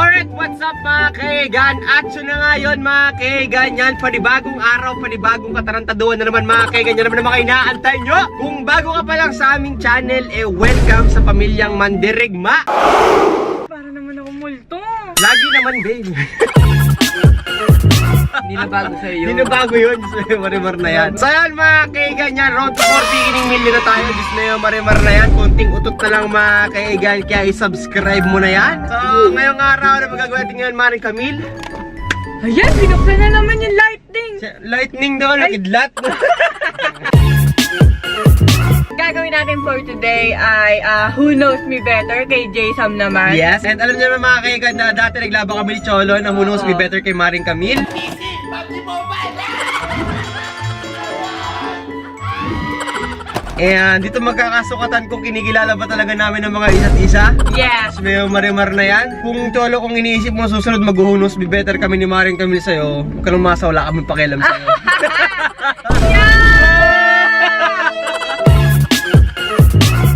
Alright, what's up mga kaigan? Action na nga yun mga kaigan. Yan, panibagong araw, panibagong katarantaduhan na naman mga kaigan. Yan naman kayo inaantay nyo. Kung bago ka pa lang sa aming channel, welcome sa pamilyang Mandirigma. Para naman ako multo. Lagi naman, babe. Hindi na bago sa'yo. Hindi na bago yun. Marimar na yan. So yan mga kaigan yan. Road to 40 kining million na tayo. Diyos na yun, marimar na yan. Kunting utot na lang mga kaigan. Kaya i-subscribe mo na yan. So ngayong araw na magagawa natin ngayon, Maring Camille. Ayan, pinupla na naman yung lightning. Lightning daw, nakidlat. Gagawin natin for today ay Who Knows Me Better kay J-Sam naman. Yes, and alam niyo naman mga kaigan na dati naglaban kami ni Cholo na Who Knows Me Better kay Maring Camille. And dito magkakasukatan kung kinikilala ba talaga namin ng mga isa't isa. Yes. May marimar na yan. Kung Cholo, kung iniisip mo susunod mag-Who Knows Me Better kami ni Maring Camille sa'yo, huwag ka nang masa, wala kami pakialam sa'yo.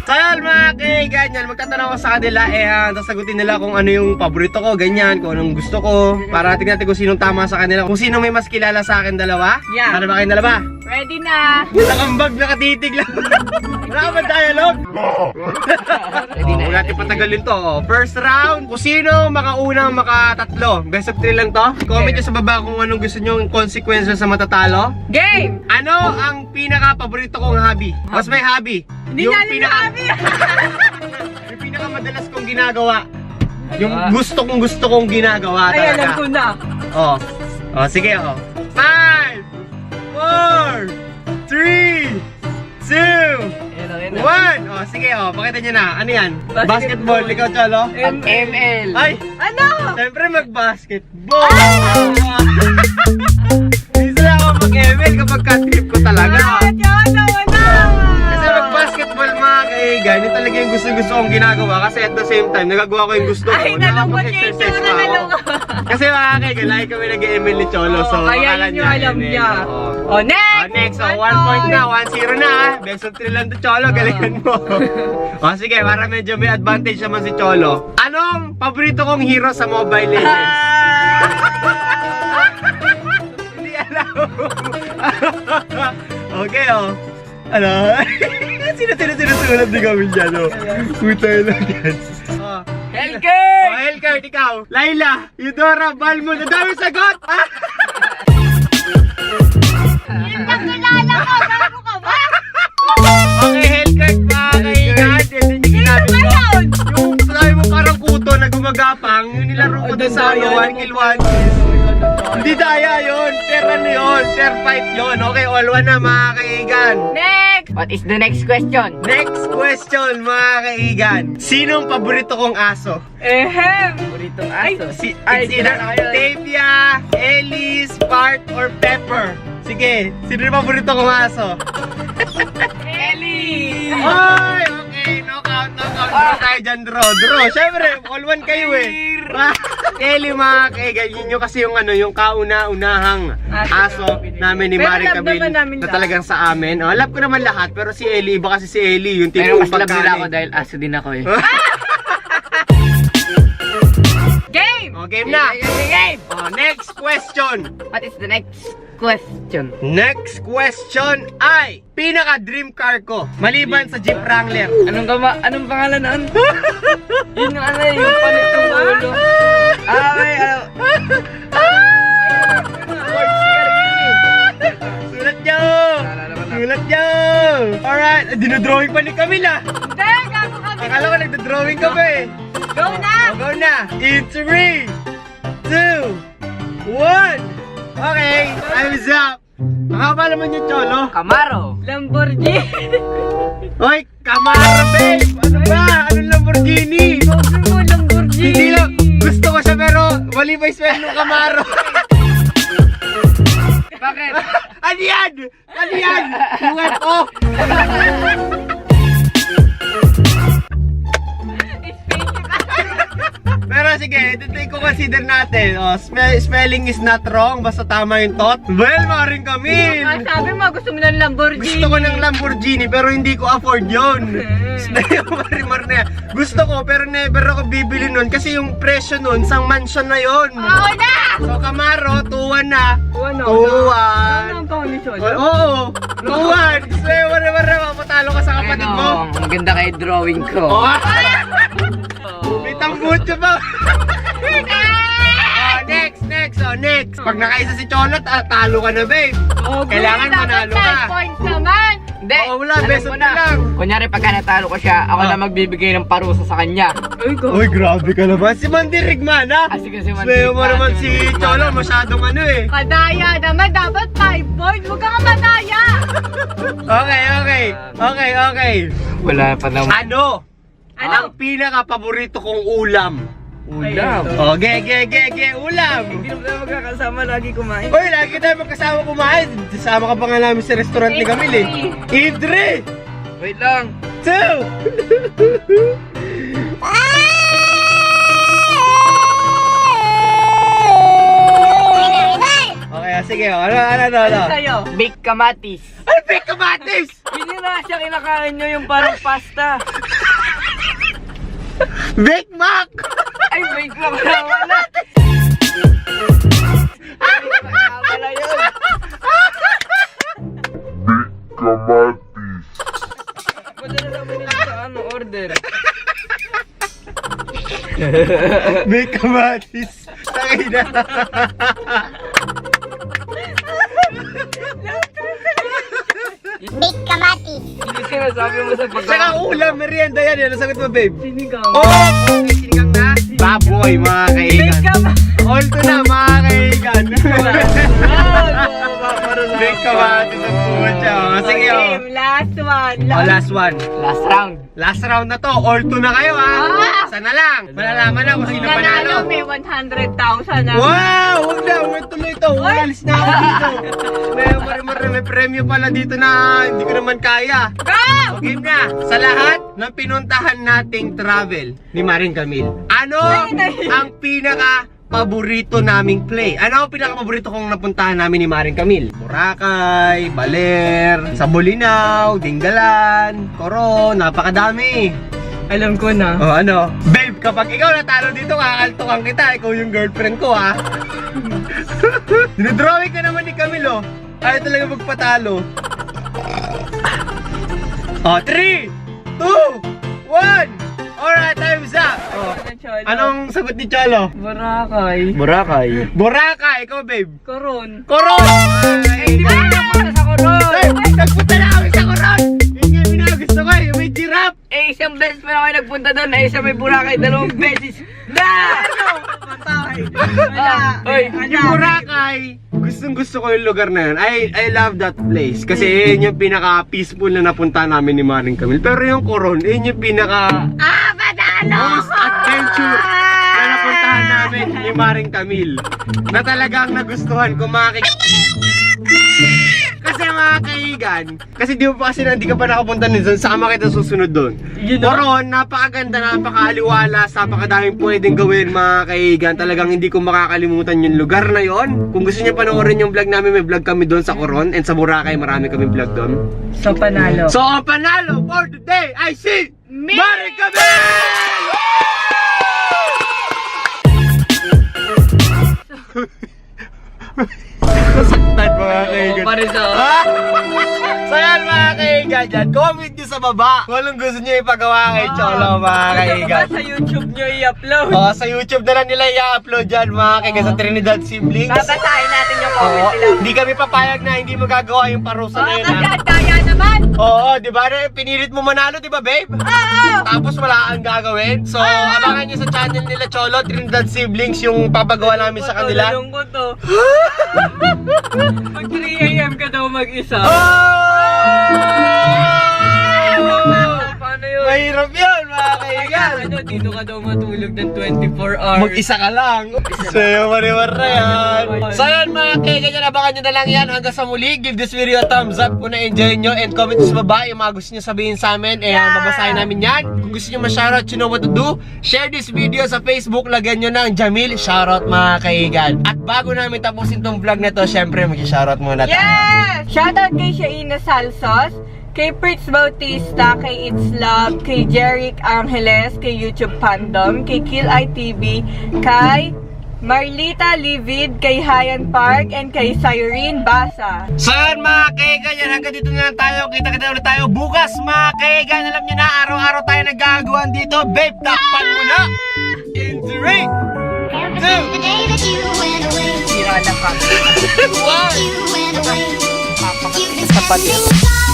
Kaya mga kaigan, magtatanong ako sa kanila, sasagutin nila kung ano yung paborito ko, ganyan, kung anong gusto ko, para tingnan natin kung sinong tama sa kanila, kung sino may mas kilala sa akin dalawa. Yeah. Ano ba kayong dalawa? Ready na. Nakambag, nakatitig lang. Wala ka ba dialogue? Ready na. Huwag natin patagalin to. First round, kung sino makaunang makatatlo. Best of 3 lang to. Comment nyo sa baba kung anong gusto nyo yung consequences sa matatalo. Game! Ano ang pinaka-paborito kong hobby? What's my hobby? Hindi niya alam yung hobby. Yung pinaka-madalas kong ginagawa. Yung gusto kong ginagawa Ay, talaga. alam ko na. Oh. Oh, sige oh. 5, 4, 3, 2, 1. Oh, sige oh, pakita niyo na. Ano yan? Basketball. Ikaw, Cholo? ML. Ay! Ano? Siyempre mag-basketball! Minsan ako mag-ML kapag ka-trip ko talaga. Wala. Kasi mag-basketball mga kaigan, yun talaga yung gusto kong ginagawa. Kasi at the same time, nagagawa ko yung gusto ko. Ay, nalungkot niya yung Nakapag-exercise tsura, pa ako. nalungkot. Kasi mga kaigan, lagi kami nag-ML ni Cholo. So, kaya akala yun yung alam ML. niya. Oo. Oh, next! Next, so 1 point na, 1-0 na ah. Best of 3 lang to Cholo, galingan mo. O sige, para medyo may advantage naman si Cholo. Anong paborito kong hero sa Mobile Legends? Hindi alam. Okay oh. Ano? Sinusunod ni kami dyan oh. Putay lang yan. Oh. Hellgate! Oh, Hellgate, ikaw. Laila, Eudora, Balmond, ang dami sagot! Yun lang kilala ko, bago ka ba? Okay, Hellgate, mga kaigan. Yan din yung ginamit Ano ba ko. yun? Yung sabi mo parang kuto na gumagapang, yung nilaro ko doon sa 1 kill 1 kill. Hindi daya yun, fair ano yun, fair fight yun. Okay, all one na mga kaigan. Next! What is the next question? Next question mga kaigan. Sinong paborito kong aso? Ehem! Paboritong aso. It's either Octavia, Ellie, Spark, or Pepper. Sige, sino yung paborito kong aso? Ellie! Oy! Okay, knockout. Draw tayo dyan, draw. Siyempre, all one kayo eh. Kelly mga kaigan, yun yung kasi yung ano, yung kauna-unahang aso namin ni Pero Maring love Camille naman namin na lahat. talagang sa amin. Oh, love ko naman lahat, pero si Ellie, iba kasi si Ellie, yung Pero tipong mas love nila ako pagkain. dahil aso din ako eh. Game! Oh, game na. Game! Oh, next question. What is the next question? Next question ay pinaka-dream car ko, maliban sa Jeep Wrangler. Anong pangalan nun? Yun yung ano yung palit ng ulo. Ay, ano? Sulat nyo! Sulat nyo! Alright, dinodrawing pa ni Camila. Hindi! Gago kami! Akala ko nagdodrawing ka ba eh. Go na! Oh, go na! In 3, 2, 1! Okay, time's up! Makapa naman yung Cholo. Camaro. Lamborghini! Hoy, Camaro babe! Ano ba? Anong Lamborghini? Sabi mo, Lamborghini! Hindi lang, gusto ko siya pero mali ba yung smell ng Camaro? Bakit? Ano yan? Ano yan? Bungat ko! It's fake. Pero Pero sige, ito ko consider natin. Oh, spelling is not wrong. Basta tama yung thought. Well, maring kami. Sabi mo, gusto mo ng Lamborghini. Gusto ko ng Lamborghini pero hindi ko afford yun. Marimar na yan. Gusto ko pero never ako bibili nun kasi yung presyo nun, sang mansion na yun. Oo na! So Camaro, 2-1 na. Ano? 2-1. Ano ang pangalan niyo? Oo, 2-1. So, wala, matalo ka sa kapatid mo. Ang ganda kay drawing ko. Oh. May tambutso ba? Next. Pag nakaisa si Cholot, talo ka na, babe. Kailangan manalo ka. 5 points naman. Hindi. Oo, wala, alam beso mo na lang. Kunyari pagka natalo ko siya, ako na magbibigay ng parusa sa kanya. Uy, grabe ka naman. Si Mandy Rigmana. Kasi si Mandy Sayo mo Rigmana, naman si si Mandy Rigmana. Cholo, masyadong ano eh. Kadaya naman, dapat 5 points. Huwag kang madaya. Okay. Wala pa naman. Ano? Ano? Ang pinaka-paborito kong ulam. Ulam. Oh, ulam. Hindi na tayo magkakasama lagi kumain. Uy, lagi tayo magkasama kumain. Kasama ka pa nga namin sa restaurant ni Camille eh. Idri! Wait lang. 2! Okay, sige. Ano? Sa'yo. Big kamatis. Ano fake kamatis? Hindi na siya kinakain nyo yung parang pasta. Bake Mac! Ay, wait lang na wala. Wala yun. Kamatis. Madala naman nila sa ano, order. Bake kamatis. Tangina. Big kamatis. Hindi sinasabi mo sa pagkain. Saka ulam, merienda yan. Ano sagot mo, babe? Sinigang. Oh! Okay, sinigang na. Baboy, mga kaigan. All to na, mga kaigan. Bake kamatis ang pucha. Sige, oh. Game, last one. Oh, last one. Last round. Last round na to. All to na kayo, ha? Sana lang. Malalaman na kung sino Nanalo, panalo. may 100,000 na. Wow! Huwag na! Huwag tuloy ito! Alis na ako dito! May premyo pala dito na hindi ko naman kaya. Go! Game na! Sa lahat ng pinuntahan nating travel ni Maring Camille, ano ang pinaka-paborito naming play? Ano ang pinaka-paborito kong napuntahan namin ni Maring Camille? Boracay, Baler, Sabolinaw, Dingalan, Coron, napakadami! Alam ko na. Oh, ano? Babe, kapag ikaw natalo dito, kakaltukan kita. Ikaw yung girlfriend ko, ha? Dinodrawing ka naman ni Camilo. Ayaw talaga magpatalo. Oh, 3, 2, 1. Alright, time's up. Oh. Anong sagot ni Cholo? Boracay. Boracay. Boracay, ikaw, babe. Coron. Coron! Hindi ko napunta sa Coron. Ay, nagpunta na kami sa Coron! Yun nga yung gusto ko, yung may giraffe. Eh, isang beses pa na kayo nagpunta doon, eh, isa may Boracay, 2 beses. Na! Wala. Oy, Yung Boracay, gustong gusto ko yung lugar na yun. I love that place. Kasi yun yung pinaka-peaceful na napunta namin ni Maring Camille. Pero yung Coron, yun yung pinaka... most adventure na napuntahan namin ni Maring Camille. Na talagang nagustuhan ko kasi mga kaigan, kasi di mo pa kasi hindi ka pa nakapunta doon, sama kita susunod doon. Coron, napakaganda, napakaaliwalas, napakadaming pwedeng gawin mga kaigan. Talagang hindi ko makakalimutan yung lugar na yon. Kung gusto niyo panoorin yung vlog namin, may vlog kami doon sa Coron, and sa Boracay marami kami vlog doon. So, panalo. So ang panalo for today I see Maring Camille! Nasaktan mga kaigan. Parisa. So yan mga kaigan dyan, comment nyo sa baba kung anong gusto nyo ipagawa kay Cholo mga kaigan. Sa YouTube nyo i-upload. Sa YouTube na lang nila i-upload dyan mga kaigan sa Trinidad Siblings. Babasahin natin yung comment nila. Hindi kami papayag na hindi magagawa yung parusa na yun. Kasi ang daya naman. Oo, di ba? Pinilit mo manalo, di ba, babe? Tapos wala kang gagawin. So, abangan nyo sa channel nila Cholo, Trinidad Siblings, yung papagawa namin sa kanila. Tulong ko to. Mag 3 AM ka daw mag-isa. Oh! Paano yun? yun. Mahirap yun, mga kaigan. Ano, dito ka daw matulog ng 24 hours. Mag-isa ka lang. Sayo mariwara yan. So yun mga kaigan, abangan nyo na lang yan. Hanggang sa muli, give this video a thumbs up kung na-enjoy nyo. And comment sa baba yung mga gusto nyo sabihin sa amin. And babasahin namin yan. Kung gusto nyo ma-shoutout, you know what to do. Share this video sa Facebook. Lagyan nyo ng Jamil Shoutout mga kaigan. At bago namin tapusin tong vlog na to, syempre mag-shoutout muna tayo. Yes! Shoutout kay Shaina Salsos, kay Pritz Bautista, kay It's Love, kay Jeric Angeles, kay YouTube Fandom, kay Kill ITV, kay Marlita Livid, kay Hyan Park, and kay Cyrene Basa. So yun mga kaigan, yan hanggang dito na lang tayo. Kita-kita ulit tayo bukas mga kaigan. Alam nyo na, araw-araw tayo nagagawan dito. Babe, takpan mo na! In 3, 2, Sira na ka. One! Kapatid.